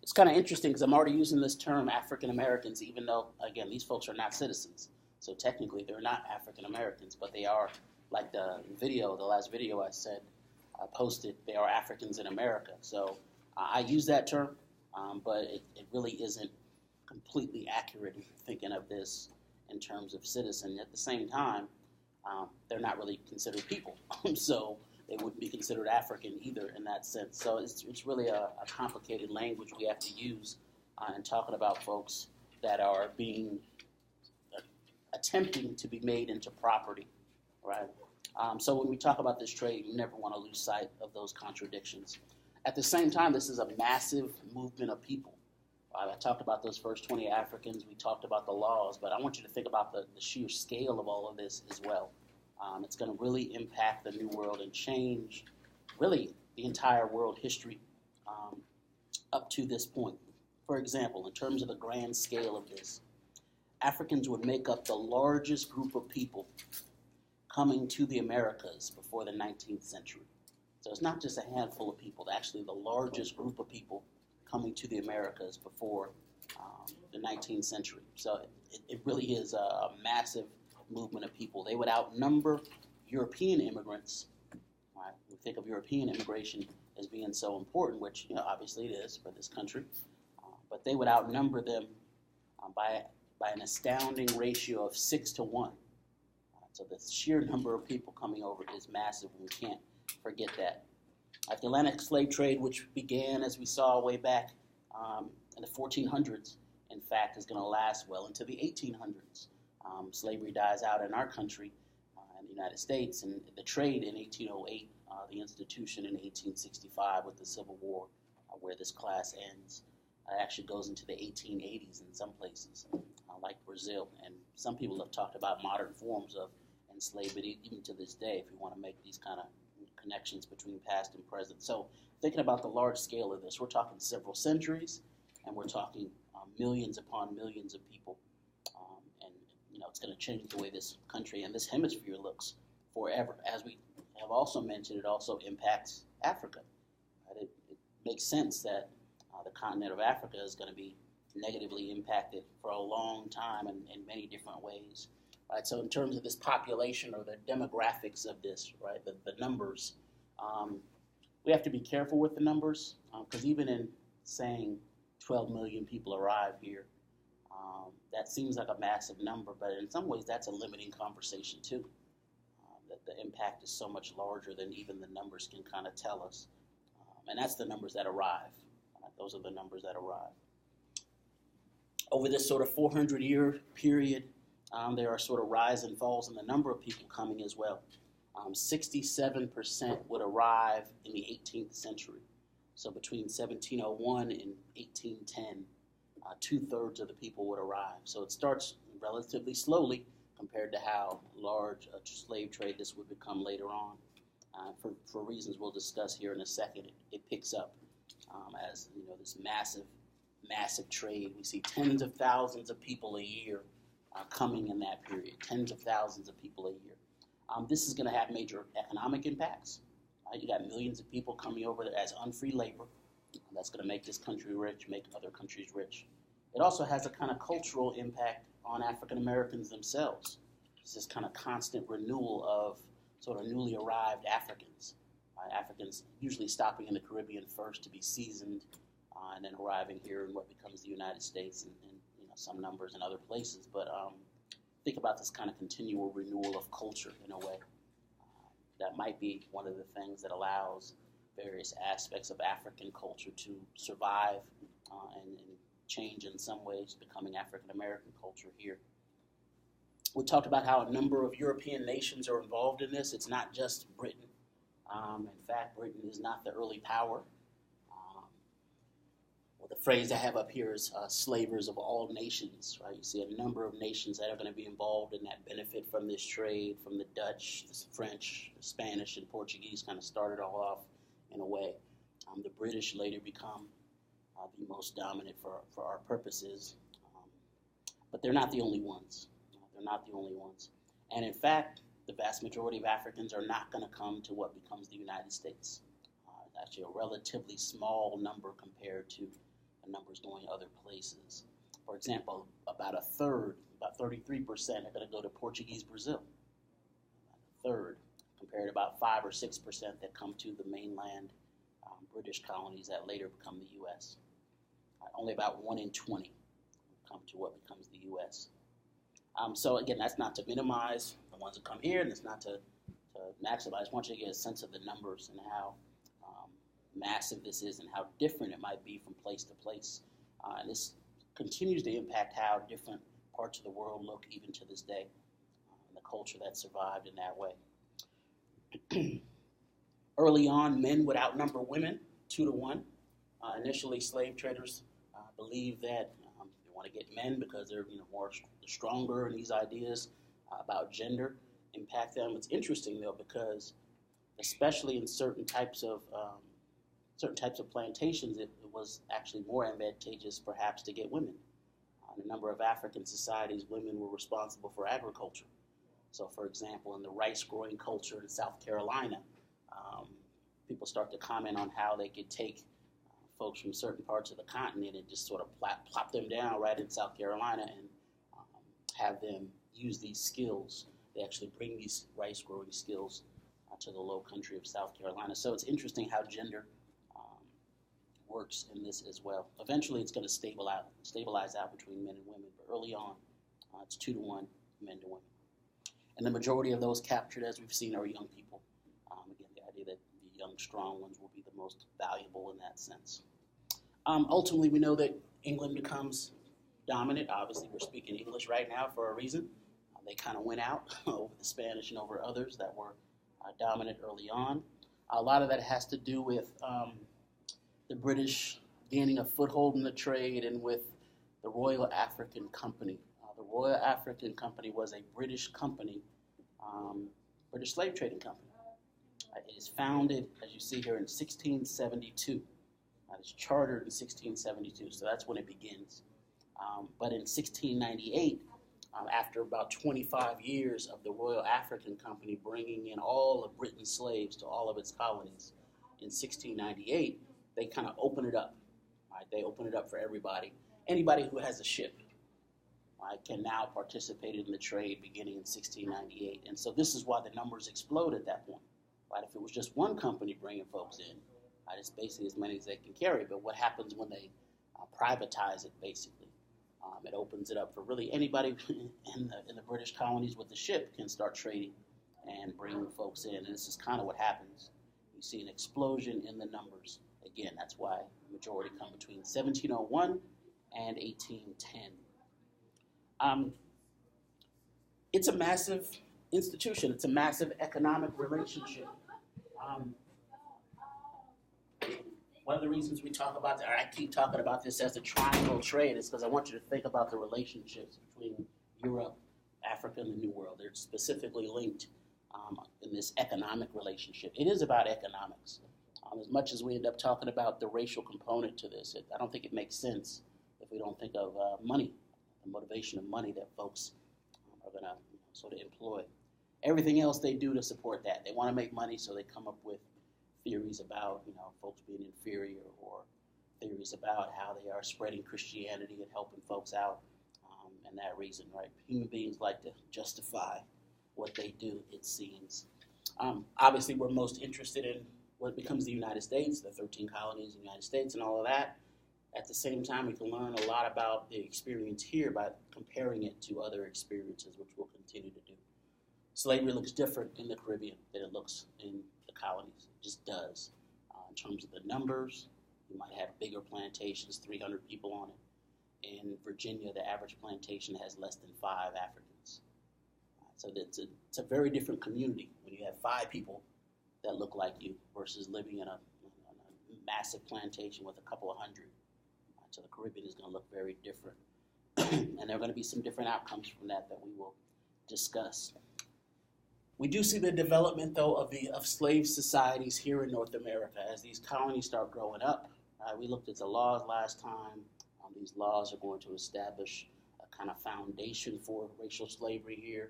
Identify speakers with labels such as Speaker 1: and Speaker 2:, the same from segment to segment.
Speaker 1: it's kind of interesting because I'm already using this term African Americans, even though, again, these folks are not citizens. So technically, they're not African Americans, but they are, like the last video I said, I posted, they are Africans in America. So I use that term, but it really isn't completely accurate if you're thinking of this in terms of citizen. At the same time, they're not really considered people. So they wouldn't be considered African either in that sense. So it's really a complicated language we have to use in talking about folks that are attempting to be made into property, right? So when we talk about this trade, you never want to lose sight of those contradictions. At the same time, this is a massive movement of people. I talked about those first 20 Africans. We talked about the laws, but I want you to think about the sheer scale of all of this as well. It's going to really impact the New World and change, really, the entire world history up to this point. For example, in terms of the grand scale of this, Africans would make up the largest group of people coming to the Americas before the 19th century. So it's not just a handful of people, actually the largest group of people coming to the Americas before the 19th century. So it really is a massive movement of people. They would outnumber European immigrants. Right? We think of European immigration as being so important, which obviously it is for this country, but they would outnumber them by an astounding ratio of 6 to 1. So the sheer number of people coming over is massive, and we can't forget that. The Atlantic slave trade, which began, as we saw way back in the 1400s, in fact, is going to last well into the 1800s. Slavery dies out in our country, in the United States, and the trade in 1808, the institution in 1865 with the Civil War, where this class ends. It actually goes into the 1880s in some places, like Brazil. And some people have talked about modern forms of enslavement, even to this day, if you want to make these kind of connections between past and present. So thinking about the large scale of this, we're talking several centuries, and we're talking millions upon millions of people. And it's going to change the way this country and this hemisphere looks forever. As we have also mentioned, it also impacts Africa. Right? It makes sense that the continent of Africa is going to be negatively impacted for a long time in many different ways. Right, so in terms of this population or the demographics of this, right, the numbers, we have to be careful with the numbers because even in saying 12 million people arrive here, that seems like a massive number, but in some ways that's a limiting conversation too. That the impact is so much larger than even the numbers can kind of tell us. And that's the numbers that arrive. Right? Those are the numbers that arrive. Over this sort of 400-year period, there are sort of rise and falls in the number of people coming as well. 67% would arrive in the 18th century. So between 1701 and 1810, 2/3 of the people would arrive. So it starts relatively slowly compared to how large a slave trade this would become later on. For reasons we'll discuss here in a second, it picks up as this massive trade. We see tens of thousands of people a year coming in that period, tens of thousands of people a year. This is going to have major economic impacts. You got millions of people coming over as unfree labor. That's going to make this country rich, make other countries rich. It also has a kind of cultural impact on African Americans themselves. It's this kind of constant renewal of sort of newly arrived Africans. Africans usually stopping in the Caribbean first to be seasoned, and then arriving here in what becomes the United States and some numbers in other places. But think about this kind of continual renewal of culture in a way. That might be one of the things that allows various aspects of African culture to survive and change in some ways, becoming African American culture here. We talked about how a number of European nations are involved in this. It's not just Britain. In fact, Britain is not the early power. The phrase I have up here is slavers of all nations, right? You see a number of nations that are going to be involved in that benefit from this trade, from the Dutch, the French, the Spanish, and Portuguese kind of started all off in a way. The British later become the most dominant for our purposes, but they're not the only ones. They're not the only ones. And in fact, the vast majority of Africans are not going to come to what becomes the United States. It's actually a relatively small number compared to numbers going other places. For example, about a third, about 33% are going to go to Portuguese Brazil. A third, compared to about 5 or 6% that come to the mainland British colonies that later become the U.S. Only about 1 in 20 come to what becomes the U.S. So again, that's not to minimize the ones that come here, and it's not to maximize. I just want you to get a sense of the numbers and how massive this is and how different it might be from place to place. And this continues to impact how different parts of the world look even to this day, and the culture that survived in that way. Early on, men would outnumber women 2 to 1. Initially, slave traders believed that they want to get men because they're more stronger, and these ideas about gender impact them. It's interesting though, because especially in certain types of plantations, it was actually more advantageous perhaps to get women. In a number of African societies, women were responsible for agriculture. So for example, in the rice growing culture in South Carolina, people start to comment on how they could take folks from certain parts of the continent and just sort of plop them down right in South Carolina and have them use these skills. They actually bring these rice growing skills to the low country of South Carolina. So it's interesting how gender works in this as well. Eventually it's going to stabilize out between men and women, but early on it's 2 to 1 men to women. And the majority of those captured, as we've seen, are young people. Again, the idea that the young, strong ones will be the most valuable in that sense. Ultimately, we know that England becomes dominant. Obviously, we're speaking English right now for a reason. They kind of went out over the Spanish and over others that were dominant early on. A lot of that has to do with the British gaining a foothold in the trade and with the Royal African Company. The Royal African Company was a British company, British slave trading company. It is founded, as you see here, in 1672. It's chartered in 1672, so that's when it begins. But in 1698, after about 25 years of the Royal African Company bringing in all of Britain's slaves to all of its colonies, in 1698, they kind of open it up. Right? They open it up for everybody. Anybody who has a ship can now participate in the trade beginning in 1698. And so this is why the numbers explode at that point. Right? If it was just one company bringing folks in, it's basically as many as they can carry. But what happens when they privatize it, basically? It opens it up for really anybody in the British colonies with the ship can start trading and bringing folks in. And this is kind of what happens. You see an explosion in the numbers. Again, that's why the majority come between 1701 and 1810. It's a massive institution. It's a massive economic relationship. One of the reasons we talk about, or I keep talking about this as a triangle trade, is because I want you to think about the relationships between Europe, Africa, and the New World. They're specifically linked in this economic relationship. It is about economics. As much as we end up talking about the racial component to this, I don't think it makes sense if we don't think of money, the motivation of money that folks are going to sort of employ. Everything else they do to support that. They want to make money, so they come up with theories about folks being inferior, or theories about how they are spreading Christianity and helping folks out, and that reason, right? Human beings like to justify what they do, it seems. Obviously, we're most interested in what becomes the United States, the 13 colonies in the United States and all of that. At the same time, we can learn a lot about the experience here by comparing it to other experiences, which we'll continue to do. Slavery looks different in the Caribbean than it looks in the colonies. It just does. In terms of the numbers, you might have bigger plantations, 300 people on it. In Virginia, the average plantation has less than 5 Africans. So it's a very different community when you have 5 people that look like you versus living in a massive plantation with a couple of hundred. So the Caribbean is going to look very different. And there are going to be some different outcomes from that we will discuss. We do see the development, though, of slave societies here in North America as these colonies start growing up. We looked at the laws last time. These laws are going to establish a kind of foundation for racial slavery here.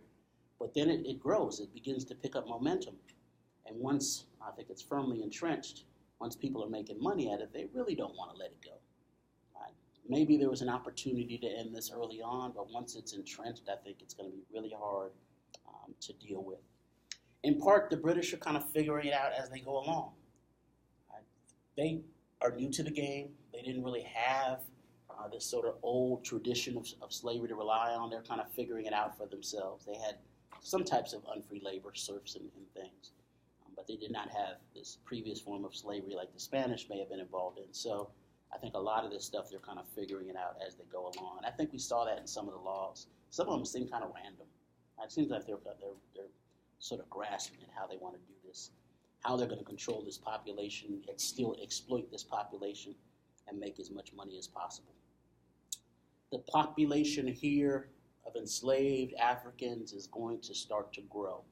Speaker 1: But then it grows. It begins to pick up momentum. And once I think it's firmly entrenched, once people are making money at it, they really don't want to let it go. maybe there was an opportunity to end this early on, but once it's entrenched, I think it's going to be really hard to deal with. In part, the British are kind of figuring it out as they go along. They are new to the game. They didn't really have this sort of old tradition of slavery to rely on. They're kind of figuring it out for themselves. They had some types of unfree labor, serfs and things, but they did not have this previous form of slavery like the Spanish may have been involved in. So I think a lot of this stuff, they're kind of figuring it out as they go along. And I think we saw that in some of the laws. Some of them seem kind of random. It seems like they're sort of grasping at how they want to do this, how they're going to control this population and still exploit this population and make as much money as possible. The population here of enslaved Africans is going to start to grow.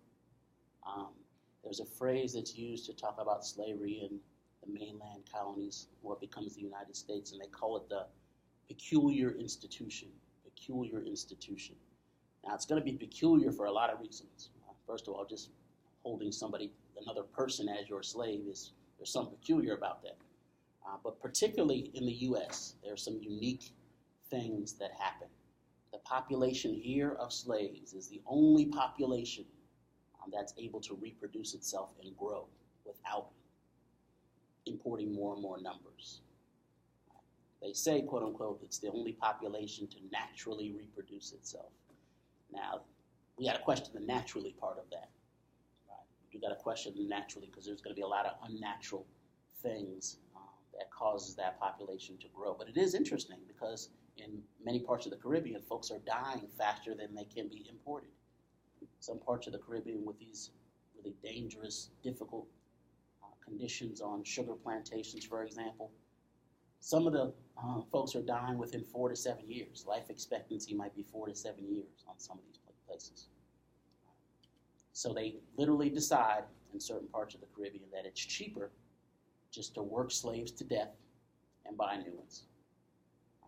Speaker 1: There's a phrase that's used to talk about slavery in the mainland colonies, what becomes the United States, and they call it the peculiar institution. Peculiar institution. Now, it's going to be peculiar for a lot of reasons. First of all, just holding another person as your slave there's something peculiar about that. But particularly in the U.S., there are some unique things that happen. The population here of slaves is the only population that's able to reproduce itself and grow without importing more and more numbers. They say, quote unquote, it's the only population to naturally reproduce itself. Now, we got to question the naturally part of that. Right? You got to question the naturally because there's going to be a lot of unnatural things that causes that population to grow. But it is interesting because in many parts of the Caribbean, folks are dying faster than they can be imported. Some parts of the Caribbean with these really dangerous, difficult conditions on sugar plantations, for example, some of the folks are dying within 4 to 7 years. Life expectancy might be 4 to 7 years on some of these places. So they literally decide in certain parts of the Caribbean that it's cheaper just to work slaves to death and buy new ones.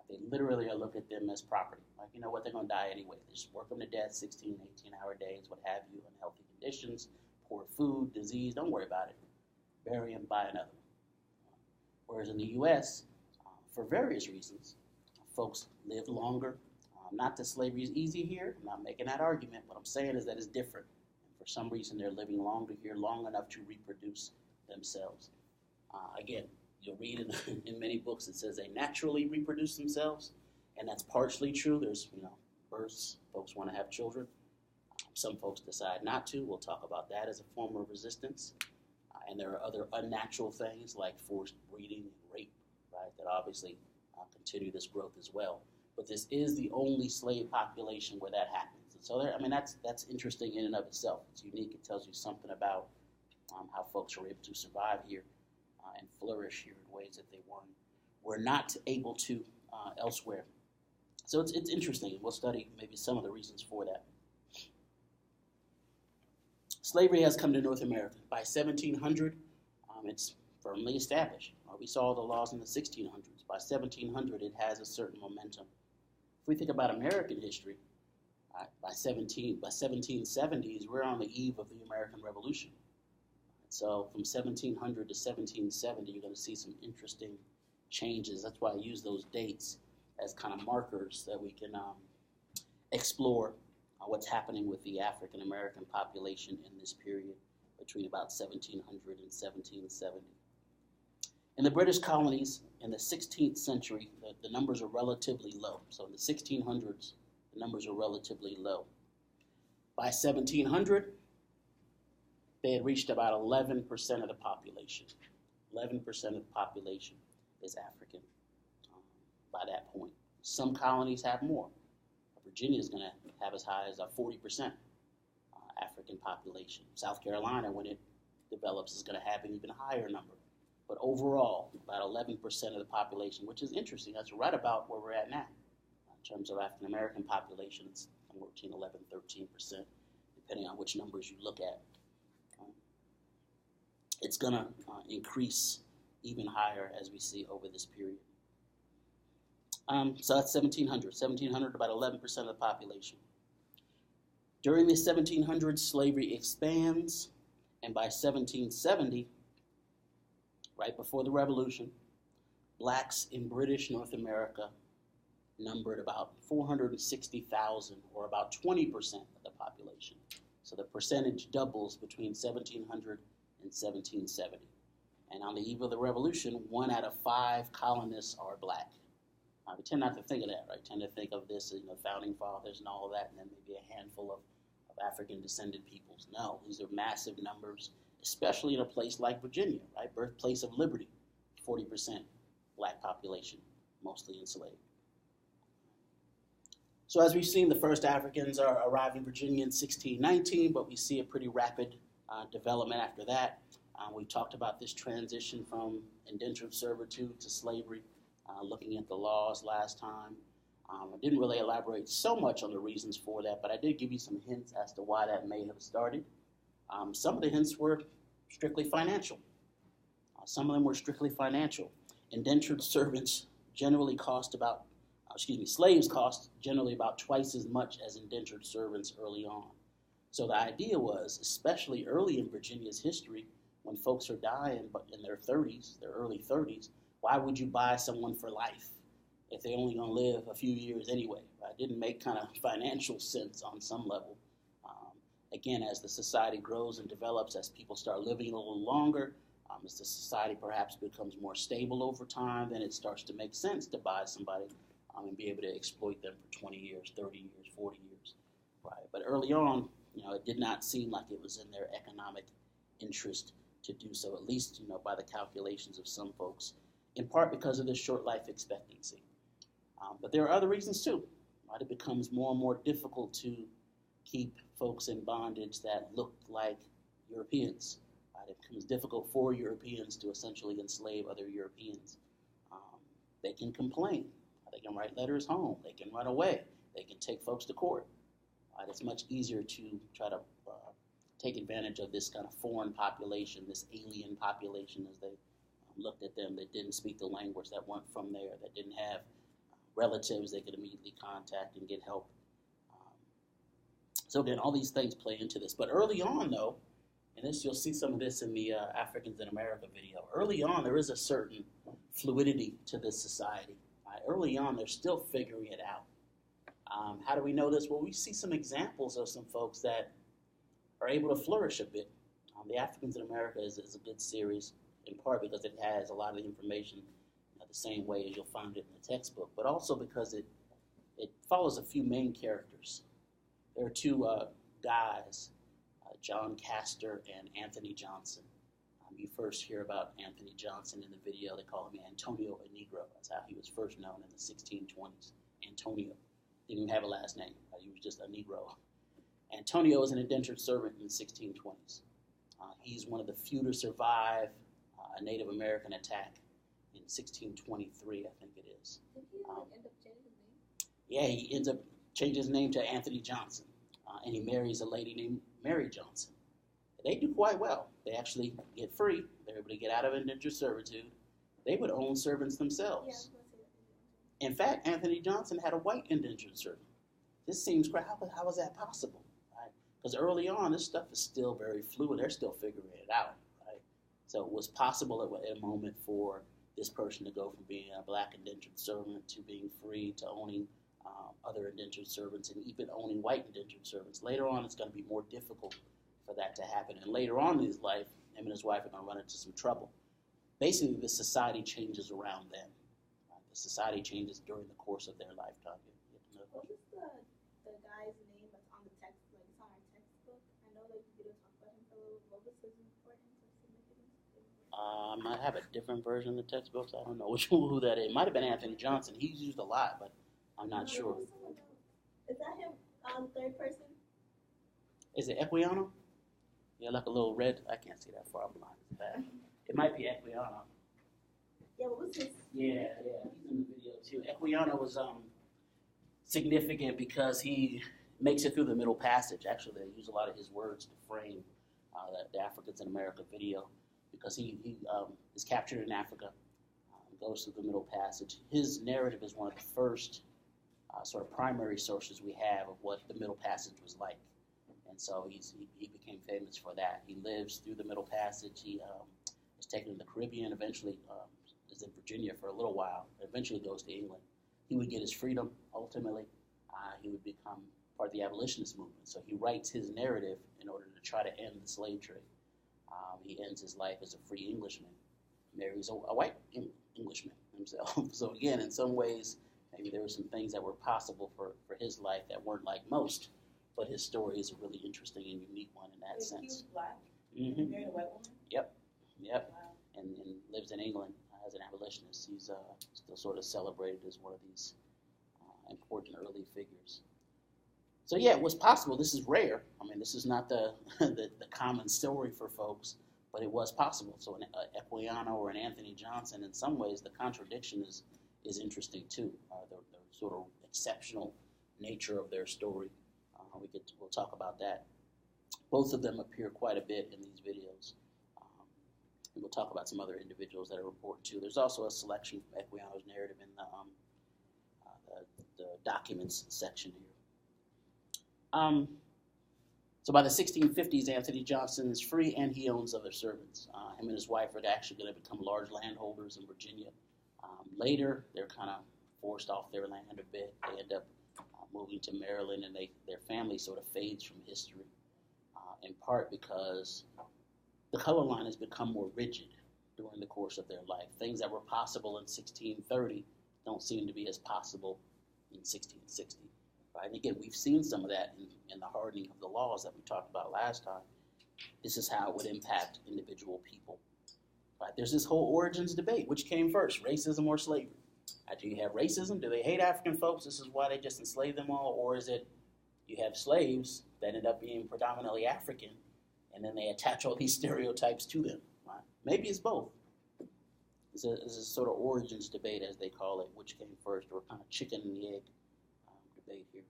Speaker 1: They literally look at them as property. Like, you know what, they're going to die anyway. They just work them to death, 16, 18-hour days, what have you, unhealthy conditions, poor food, disease, don't worry about it. Bury them, buy another. Whereas in the U.S., for various reasons, folks live longer. Not that slavery is easy here. I'm not making that argument. What I'm saying is that it's different. And for some reason, they're living longer here, long enough to reproduce themselves. Again, you'll read in many books it says they naturally reproduce themselves, and that's partially true. There's, births. Folks want to have children. Some folks decide not to. We'll talk about that as a form of resistance. And there are other unnatural things like forced breeding and rape, right, that obviously continue this growth as well. But this is the only slave population where that happens. And so that's interesting in and of itself. It's unique. It tells you something about how folks are able to survive here and flourish here in ways that they were not able to elsewhere. So it's interesting. We'll study maybe some of the reasons for that. Slavery has come to North America. By 1700, it's firmly established. We saw the laws in the 1600s. By 1700, it has a certain momentum. If we think about American history, by 1770s, we're on the eve of the American Revolution. So from 1700 to 1770, you're going to see some interesting changes. That's why I use those dates as kind of markers that we can explore what's happening with the African American population in this period between about 1700 and 1770. In the British colonies in the 16th century, the numbers are relatively low. So in the 1600s, the numbers are relatively low. By 1700, they had reached about 11% of the population. 11% of the population is African by that point. Some colonies have more. Virginia is going to have as high as a 40% African population. South Carolina, when it develops, is going to have an even higher number. But overall, about 11% of the population, which is interesting. That's right about where we're at now. In terms of African American population, it's somewhere between 11 and 13%, depending on which numbers you look at. It's going to increase even higher as we see over this period. So that's 1700. 1700, about 11% of the population. During the 1700s, slavery expands, and by 1770, right before the Revolution, blacks in British North America numbered about 460,000, or about 20% of the population. So the percentage doubles between 1700 and 1770. And on the eve of the Revolution, 1 out of 5 colonists are black. We tend not to think of that, right? Tend to think of this, founding fathers and all of that, and then maybe a handful of African descended peoples. No, these are massive numbers, especially in a place like Virginia, right? Birthplace of liberty, 40% black population, mostly enslaved. So as we've seen, the first Africans arrived in Virginia in 1619, but we see a pretty rapid development after that. We talked about this transition from indentured servitude to slavery, looking at the laws last time. I didn't really elaborate so much on the reasons for that, but I did give you some hints as to why that may have started. Some of the hints were strictly financial. Some of them were strictly financial. Indentured servants generally cost about, slaves cost generally about twice as much as indentured servants early on. So the idea was, especially early in Virginia's history, when folks are dying but in their 30s, their early 30s, why would you buy someone for life if they're only going to live a few years anyway? Right? It didn't make kind of financial sense on some level. Again, as the society grows and develops, as people start living a little longer, as the society perhaps becomes more stable over time, then it starts to make sense to buy somebody and be able to exploit them for 20 years, 30 years, 40 years. Right? But early on, it did not seem like it was in their economic interest to do so, at least, by the calculations of some folks, in part because of the short life expectancy. But there are other reasons too. Right? It becomes more and more difficult to keep folks in bondage that look like Europeans. Right? It becomes difficult for Europeans to essentially enslave other Europeans. They can complain. They can write letters home. They can run away. They can take folks to court. Right? It's much easier to try to take advantage of this kind of foreign population, this alien population, as they looked at them that didn't speak the language, that weren't from there, that didn't have relatives they could immediately contact and get help. So again, all these things play into this. But early on, though, and this you'll see some of this in the Africans in America video, early on there is a certain fluidity to this society. Right? Early on, they're still figuring it out. How do we know this? Well, we see some examples of some folks that are able to flourish a bit. The Africans in America is a good series, in part because it has a lot of the information the same way as you'll find it in the textbook, but also because it follows a few main characters. There are two guys, John Castor and Anthony Johnson. You first hear about Anthony Johnson in the video. They call him Antonio a Negro. That's how he was first known in the 1620s. Antonio. Didn't even have a last name. He was just a Negro. Antonio was an indentured servant in the 1620s. He's one of the few to survive a Native American attack in 1623, I think it is.
Speaker 2: Did he end up changing his name?
Speaker 1: Yeah, he ends up changing his name to Anthony Johnson, and he marries a lady named Mary Johnson. They do quite well. They actually get free. They're able to get out of indentured servitude. They would own servants themselves. In fact, Anthony Johnson had a white indentured servant. This seems crazy. How is that possible? Right? Because early on, this stuff is still very fluid. They're still figuring it out. Right? So it was possible at a moment for this person to go from being a black indentured servant to being free to owning other indentured servants and even owning white indentured servants. Later on, it's going to be more difficult for that to happen. And later on in his life, him and his wife are going to run into some trouble. Basically, the society changes around them. The society changes during the course of their lifetime.
Speaker 2: What is the guy's name that's on the text, like it's on our textbook? I know that you didn't talk about him for a little. What was his importance or significance?
Speaker 1: I might have a different version of the textbooks. I don't know who that is. It might have been Anthony Johnson. He's used a lot, but I'm not sure.
Speaker 2: Is that him on third person?
Speaker 1: Is it Equiano? Yeah, like a little red. I can't see that far. I'm blind. It's bad. It might be Equiano.
Speaker 2: Yeah, what was his?
Speaker 1: Yeah, he's in the video too. Equiano was significant because he makes it through the Middle Passage. Actually, they use a lot of his words to frame the Africans in America video because he is captured in Africa, goes through the Middle Passage. His narrative is one of the first sort of primary sources we have of what the Middle Passage was like. And so he became famous for that. He lives through the Middle Passage. He was taken to the Caribbean, eventually is in Virginia for a little while, eventually goes to England. he would get his freedom ultimately. He would become part of the abolitionist movement. So he writes his narrative in order to try to end the slave trade. He ends his life as a free Englishman, marries a white Englishman himself. So again, in some ways, maybe there were some things that were possible for his life that weren't like most, but his story is a really interesting and unique one in that sense. He
Speaker 2: was black?
Speaker 1: Mm-hmm.
Speaker 2: Married a white woman?
Speaker 1: Yep.
Speaker 2: Wow.
Speaker 1: And lives in England as an abolitionist. He's still sort of celebrated as one of these important early figures. So yeah, it was possible. This is rare. I mean, this is not the common story for folks, but it was possible. So an Equiano or an Anthony Johnson, in some ways, the contradiction is interesting too. The sort of exceptional nature of their story. We'll talk about that. Both of them appear quite a bit in these videos. And we'll talk about some other individuals that are important too. There's also a selection from Equiano's narrative in the documents section here. So by the 1650s, Anthony Johnson is free and he owns other servants. Him and his wife are actually going to become large landholders in Virginia. Later, they're kind of forced off their land a bit. They end up moving to Maryland, and their family sort of fades from history, in part because the color line has become more rigid during the course of their life. Things that were possible in 1630 don't seem to be as possible in 1660. Right? And again, we've seen some of that in the hardening of the laws that we talked about last time. This is how it would impact individual people. Right? There's this whole origins debate. Which came first, racism or slavery? Do you have racism? Do they hate African folks? This is why they just enslaved them all? Or is it you have slaves that end up being predominantly African, and then they attach all these stereotypes to them? Right? Maybe it's both. It's a sort of origins debate, as they call it, which came first, or kind of chicken and the egg debate here.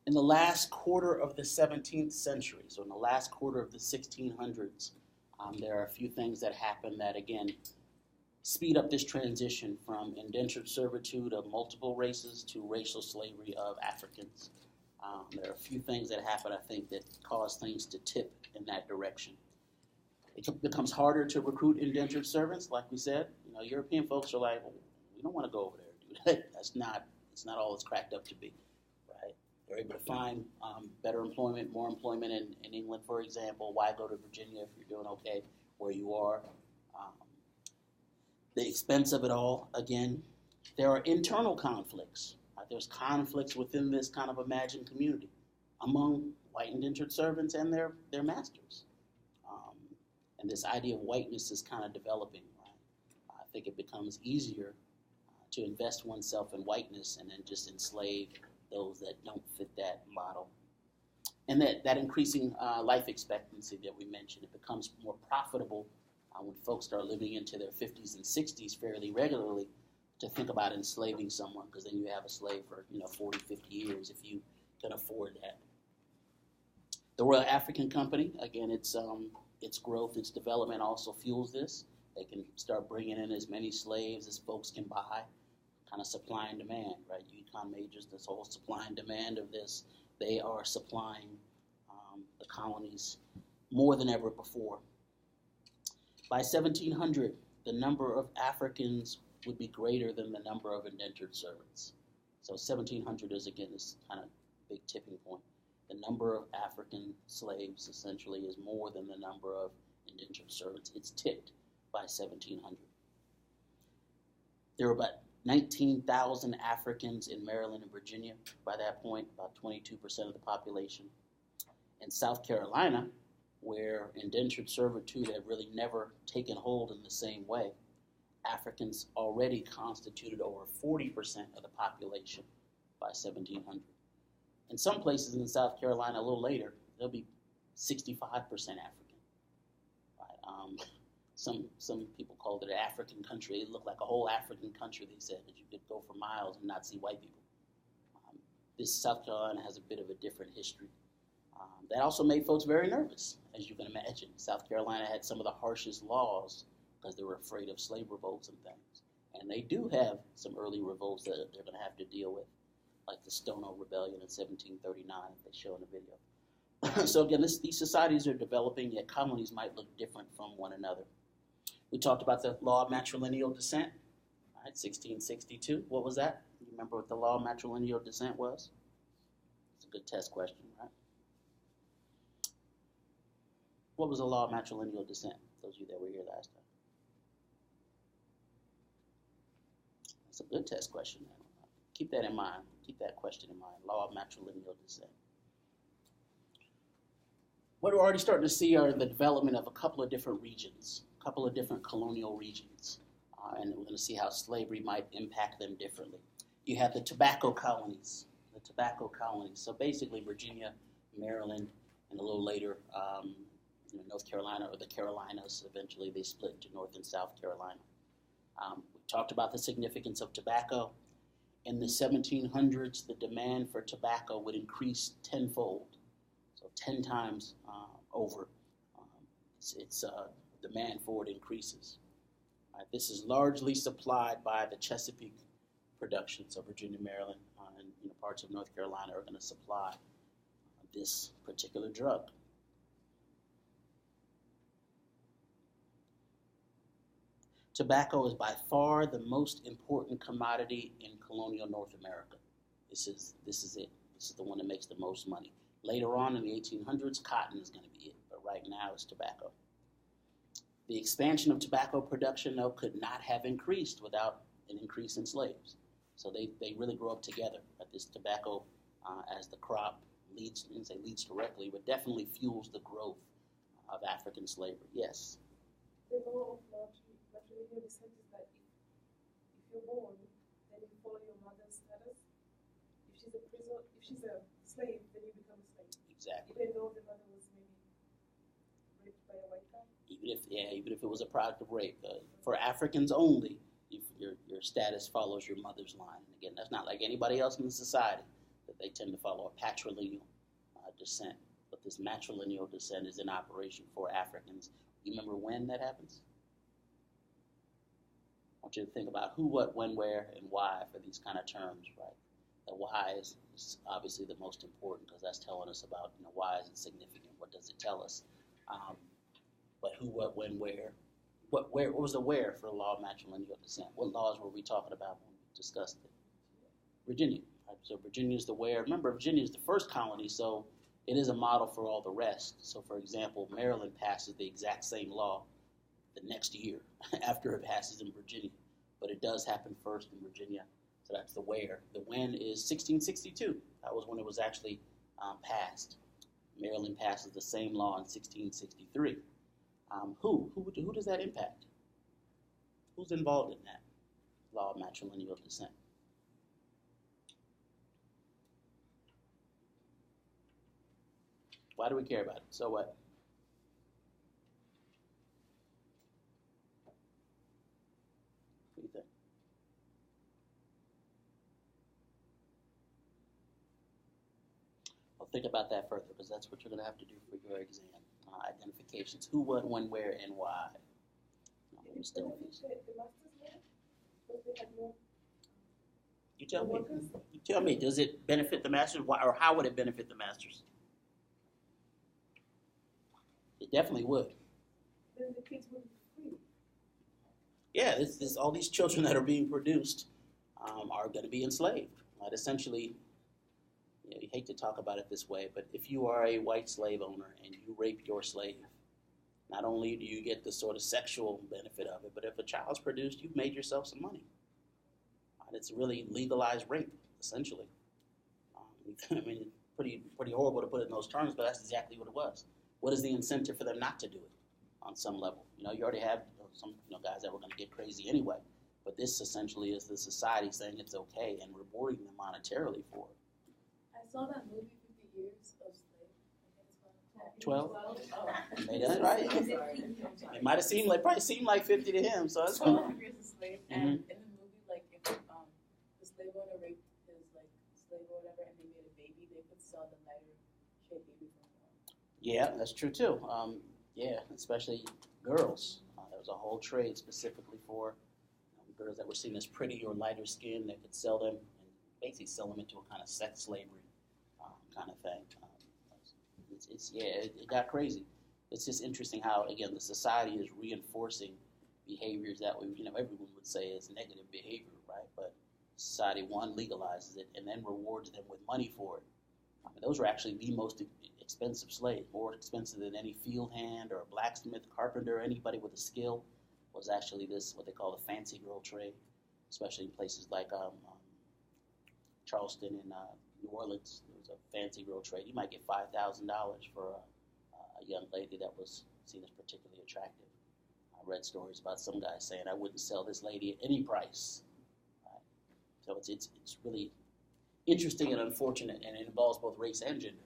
Speaker 1: In the last quarter of the 17th century, so in the last quarter of the 1600s, there are a few things that happen that, again, speed up this transition from indentured servitude of multiple races to racial slavery of Africans. There are a few things that happen, I think, that cause things to tip in that direction. It becomes harder to recruit indentured servants, like we said. You know, European folks are like, well, we don't want to go over there, dude. It's not all it's cracked up to be, right? They're able to find better employment, more employment in England, for example. Why go to Virginia if you're doing okay where you are? The expense of it all, again, there are internal conflicts. Right? There's conflicts within this kind of imagined community among white indentured servants and their masters. And this idea of whiteness is kind of developing. Right? I think it becomes easier to invest oneself in whiteness and then just enslave those that don't fit that model. And that increasing life expectancy that we mentioned, it becomes more profitable when folks start living into their 50s and 60s fairly regularly to think about enslaving someone, because then you have a slave for 40, 50 years if you can afford that. The Royal African Company, again, its growth, its development also fuels this. They can start bringing in as many slaves as folks can buy, kind of supply and demand, right? Econ majors, this whole supply and demand of this, they are supplying the colonies more than ever before. By 1700, the number of Africans would be greater than the number of indentured servants. So 1700 is, again, this kind of big tipping point. The number of African slaves, essentially, is more than the number of indentured servants. It's tipped by 1700. There were about 19,000 Africans in Maryland and Virginia by that point, about 22% of the population. In South Carolina, where indentured servitude had really never taken hold in the same way, Africans already constituted over 40% of the population by 1700. In some places in South Carolina, a little later, there'll be 65% African. Right? Some people called it an African country. It looked like a whole African country, they said, that you could go for miles and not see white people. This South Carolina has a bit of a different history. That also made folks very nervous, as you can imagine. South Carolina had some of the harshest laws because they were afraid of slave revolts and things. And they do have some early revolts that they're going to have to deal with, like the Stono Rebellion in 1739 they show in the video. So again, these societies are developing, yet colonies might look different from one another. We talked about the law of matrilineal descent. Right, 1662. What was that? You remember what the law of matrilineal descent was? It's a good test question, right? What was the law of matrilineal descent? Those of you that were here last time. That's a good test question. Keep that in mind. Keep that question in mind. Law of matrilineal descent. What we're already starting to see are the development of a couple of different regions, a couple of different colonial regions. And we're going to see how slavery might impact them differently. You have the tobacco colonies. So basically Virginia, Maryland, and a little later North Carolina, or the Carolinas. Eventually they split into North and South Carolina. We talked about the significance of tobacco. In the 1700s, the demand for tobacco would increase tenfold, so 10 times over. Its demand for it increases. This is largely supplied by the Chesapeake production, so Virginia, Maryland, and parts of North Carolina are going to supply this particular drug. Tobacco is by far the most important commodity in colonial North America. This is it. This is the one that makes the most money. Later on in the 1800s, cotton is going to be it, but right now it's tobacco. The expansion of tobacco production, though, could not have increased without an increase in slaves. So they really grow up together. But this tobacco, as the crop leads, I didn't say leads directly, but definitely fuels the growth of African slavery. Yes?
Speaker 3: The law of matrilineal descent is that if you're born, then you follow your mother's status. If she's a slave, then you become a slave.
Speaker 1: Exactly.
Speaker 3: Even though the mother was maybe raped by a white guy.
Speaker 1: Even if it was a product of rape, for Africans only, your status follows your mother's line. And again, that's not like anybody else in the society, that they tend to follow a patrilineal descent. But this matrilineal descent is in operation for Africans. You remember when that happens? I want you to think about who, what, when, where, and why for these kind of terms, right? The why is obviously the most important, because that's telling us about, why is it significant? What does it tell us? But who, what, when, where? What was the where for the law of matrilineal descent? What laws were we talking about when we discussed it? Virginia. Right? So Virginia is the where. Remember, Virginia is the first colony, so it is a model for all the rest. So, for example, Maryland passes the exact same law the next year after it passes in Virginia. But it does happen first in Virginia. So that's the where. The when is 1662. That was when it was actually passed. Maryland passes the same law in 1663. Who does that impact? Who's involved in that law of matrilineal descent? Why do we care about it? So what? What do you think? Well, think about that further, because that's what you're going to have to do for your exam. Identifications: who, what, when, where, and why. You tell me. You tell me. Does it benefit the masters? Why, or how would it benefit the masters? It definitely would.
Speaker 3: Then the kids would be free.
Speaker 1: Yeah, this all these children that are being produced are going to be enslaved. Essentially, you hate to talk about it this way, but if you are a white slave owner and you rape your slave, not only do you get the sort of sexual benefit of it, but if a child's produced, you've made yourself some money. It's really legalized rape, essentially. I mean, pretty horrible to put it in those terms, but that's exactly what it was. What is the incentive for them not to do it on some level? You already have some guys that were going to get crazy anyway, but this essentially is the society saying it's okay and rewarding them monetarily for it.
Speaker 4: I saw that movie, 50 Years of Slave. I think it's
Speaker 1: 12?
Speaker 4: Oh.
Speaker 1: Made that right. It might have probably seemed like 50 to him, so that's fine.
Speaker 4: 12 Years a Slave, and in the movie, if the slave owner raped his slave or whatever, and they made a baby, they could sell the lighter shade baby for more.
Speaker 1: Yeah, that's true too. Especially girls. There was a whole trade specifically for girls that were seen as pretty or lighter skinned. They could sell them and basically sell them into a kind of sex slavery kind of thing. It got crazy. It's just interesting how, again, the society is reinforcing behaviors that everyone would say is negative behavior, right? But society, one, legalizes it and then rewards them with money for it. I mean, those are actually the most expensive slaves, more expensive than any field hand or blacksmith, carpenter, anybody with a skill was actually this, what they call the fancy girl trade, especially in places like Charleston and New Orleans. There was a fancy girl trade. You might get $5,000 for a young lady that was seen as particularly attractive. I read stories about some guy saying, I wouldn't sell this lady at any price. Right? So it's really interesting and unfortunate, and it involves both race and gender.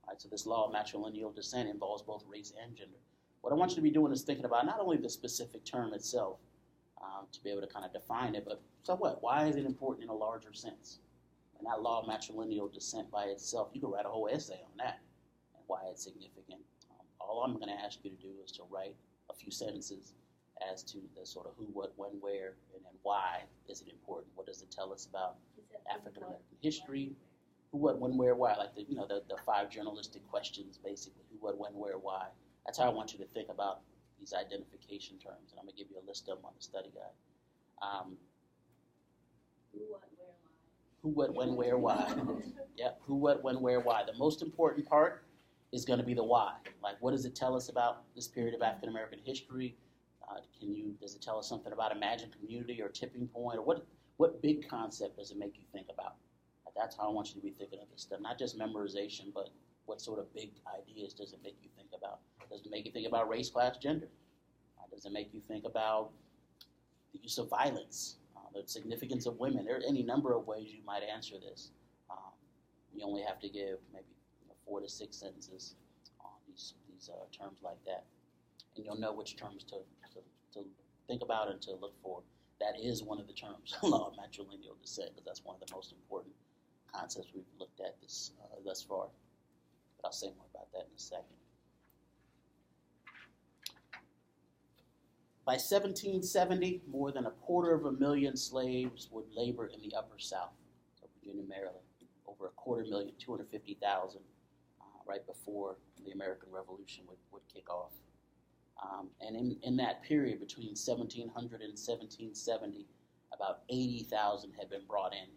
Speaker 1: Right? So this law of matrilineal descent involves both race and gender. What I want you to be doing is thinking about not only the specific term itself, to be able to kind of define it, but so what? Why is it important in a larger sense? And that law of matrilineal descent by itself, you could write a whole essay on that and why it's significant. All I'm going to ask you to do is to write a few sentences as to the sort of who, what, when, where, and then why is it important. What does it tell us about African American history? Who, what, when, where, why? Like the 5 journalistic questions, basically. Who, what, when, where, why? That's how I want you to think about these identification terms, and I'm going to give you a list of them on the study guide.
Speaker 2: Who, what, where, why.
Speaker 1: Who, what, when, where, why. Yep, who, what, when, where, why. The most important part is going to be the why. Like, what does it tell us about this period of African American history? Does it tell us something about imagined community or tipping point, or what big concept does it make you think about? That's how I want you to be thinking of this stuff. Not just memorization, but what sort of big ideas does it make you think about? Does it make you think about race, class, gender? Does it make you think about the use of violence, the significance of women? There are any number of ways you might answer this. You only have to give maybe 4 to 6 sentences on these terms like that, and you'll know which terms to think about and to look for. That is one of the terms, law of matrilineal descent, because that's one of the most important concepts we've looked at thus far. But I'll say more about that in a second. By 1770, more than 250,000 slaves would labor in the Upper South, so Virginia, Maryland. Over 250,000, 250,000, right before the American Revolution would kick off. And in that period, between 1700 and 1770, about 80,000 had been brought in,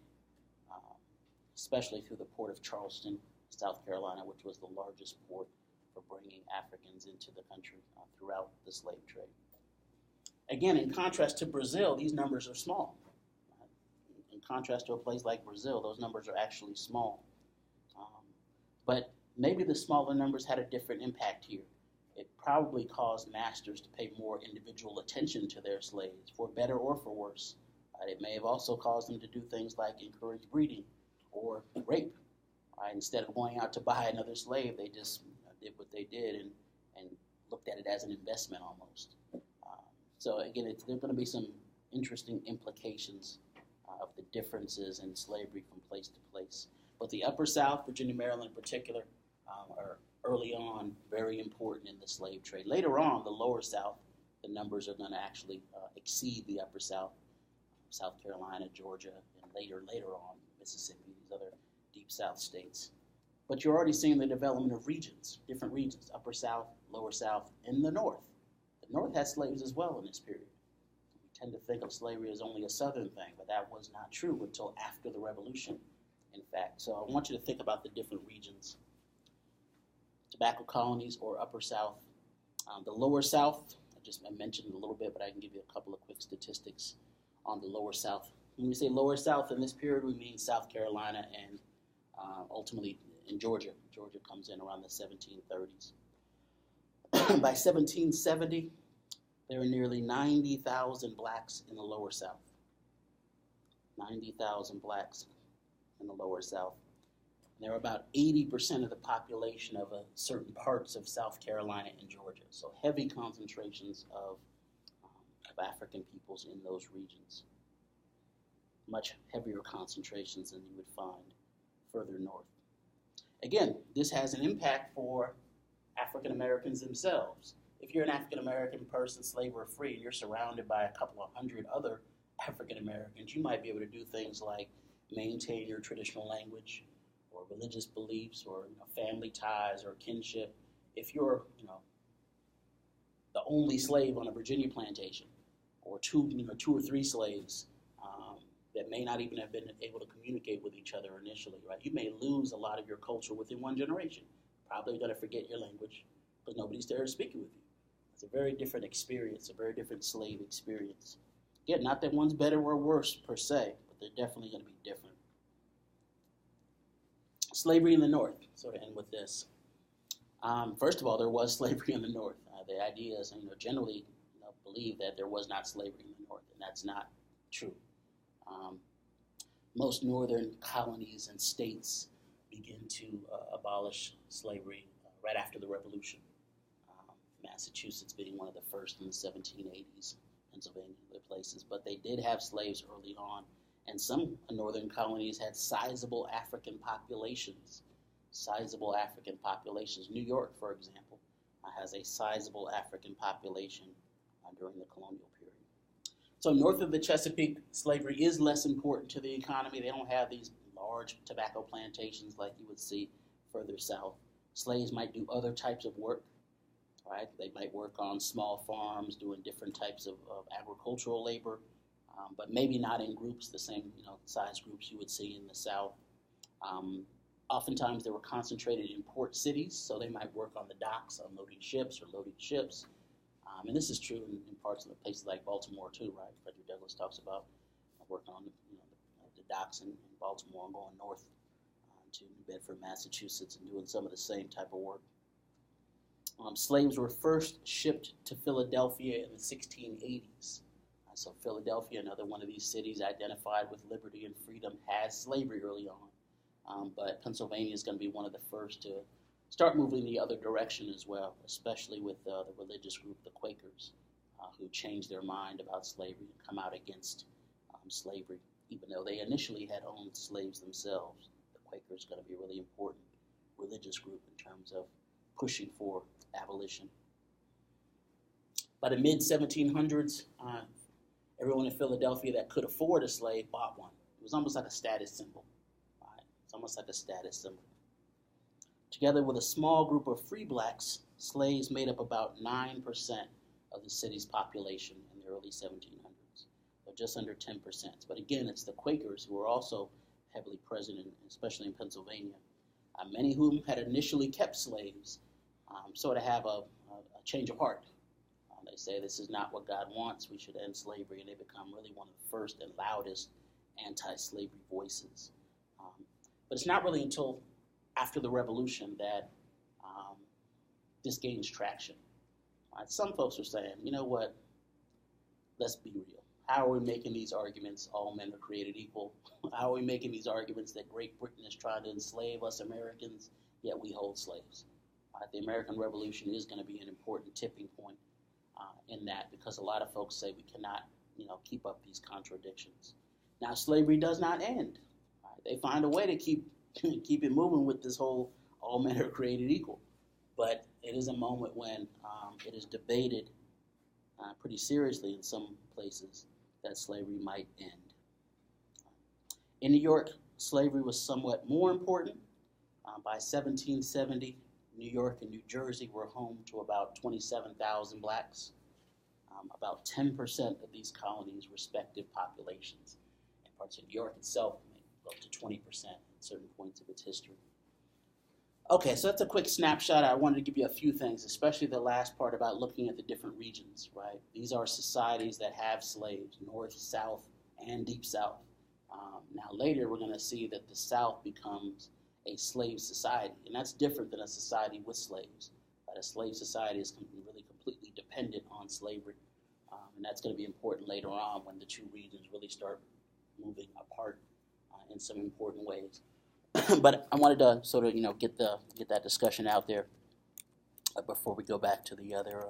Speaker 1: especially through the port of Charleston, South Carolina, which was the largest port for bringing Africans into the country throughout the slave trade. Again, in contrast to Brazil, these numbers are small. In contrast to a place like Brazil, those numbers are actually small. But maybe the smaller numbers had a different impact here. It probably caused masters to pay more individual attention to their slaves, for better or for worse. It may have also caused them to do things like encourage breeding or rape. Instead of going out to buy another slave, they just did what they did and looked at it as an investment almost. So again, there are going to be some interesting implications of the differences in slavery from place to place. But the Upper South, Virginia, Maryland in particular, are early on very important in the slave trade. Later on, the Lower South, the numbers are going to actually exceed the Upper South, South Carolina, Georgia, and later on, Mississippi, these other Deep South states. But you're already seeing the development of regions, different regions, Upper South, Lower South, and the North. The North had slaves as well in this period. We tend to think of slavery as only a Southern thing, but that was not true until after the Revolution, in fact. So I want you to think about the different regions. Tobacco colonies or Upper South. The Lower South, I mentioned a little bit, but I can give you a couple of quick statistics on the Lower South. When we say Lower South in this period, we mean South Carolina and ultimately in Georgia. Georgia comes in around the 1730s. By 1770, there were nearly 90,000 blacks in the Lower South. 90,000 blacks in the Lower South. And there were about 80% of the population of certain parts of South Carolina and Georgia. So heavy concentrations of African peoples in those regions. Much heavier concentrations than you would find further north. Again, this has an impact for African Americans themselves. If you're an African American person, slave or free, and you're surrounded by a couple of hundred other African Americans, you might be able to do things like maintain your traditional language or religious beliefs or family ties or kinship. If you're the only slave on a Virginia plantation, or two or three slaves that may not even have been able to communicate with each other initially, right? You may lose a lot of your culture within one generation. Probably going to forget your language because nobody's there speaking with you. It's a very different experience, a very different slave experience. Again, not that one's better or worse per se, but they're definitely going to be different. Slavery in the North, sort of end with this. First of all, there was slavery in the North. The idea is, generally believe that there was not slavery in the North, and that's not true. Most northern colonies and states begin to abolish slavery right after the Revolution. Massachusetts being one of the first in the 1780s, Pennsylvania, other places. But they did have slaves early on, and some northern colonies had sizable African populations. New York, for example, has a sizable African population during the colonial period. So north of the Chesapeake, slavery is less important to the economy. They don't have these large tobacco plantations like you would see further south. Slaves might do other types of work, right? They might work on small farms, doing different types of agricultural labor, but maybe not in groups, the same size groups you would see in the South. Oftentimes they were concentrated in port cities, so they might work on the docks, unloading ships or loading ships. And this is true in parts of the places like Baltimore too, right? Frederick Douglass talks about working on the docks in Baltimore and going north to New Bedford, Massachusetts, and doing some of the same type of work. Slaves were first shipped to Philadelphia in the 1680s. So Philadelphia, another one of these cities identified with liberty and freedom, has slavery early on. But Pennsylvania is going to be one of the first to start moving the other direction as well, especially with the religious group, the Quakers, who changed their mind about slavery and come out against slavery, even though they initially had owned slaves themselves. The Quakers are going to be a really important religious group in terms of pushing for abolition. By the mid-1700s, everyone in Philadelphia that could afford a slave bought one. It was almost like a status symbol. Right? It's almost like a status symbol. Together with a small group of free blacks, slaves made up about 9% of the city's population in the early 1700s, or just under 10%. But again, it's the Quakers who were also heavily present, especially in Pennsylvania. Many of whom had initially kept slaves sort of have a change of heart. They say this is not what God wants, we should end slavery, and they become really one of the first and loudest anti-slavery voices. But it's not really until after the Revolution that this gains traction. Right? Some folks are saying, you know what, let's be real. How are we making these arguments all men are created equal? How are we making these arguments that Great Britain is trying to enslave us Americans, yet we hold slaves? The American Revolution is going to be an important tipping point in that, because a lot of folks say we cannot keep up these contradictions. Now, slavery does not end. Right? They find a way to keep it moving with this whole all men are created equal. But it is a moment when it is debated pretty seriously in some places that slavery might end. In New York, slavery was somewhat more important. By 1770, New York and New Jersey were home to about 27,000 blacks. About 10% of these colonies' respective populations. And parts of New York itself may go up to 20% at certain points of its history. Okay, so that's a quick snapshot. I wanted to give you a few things, especially the last part about looking at the different regions, right? These are societies that have slaves, North, South, and Deep South. Now later we're going to see that the South becomes a slave society, and that's different than a society with slaves. A slave society is really completely dependent on slavery, and that's going to be important later on when the two regions really start moving apart in some important ways. But I wanted to sort of get that discussion out there before we go back to the other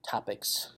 Speaker 1: topics.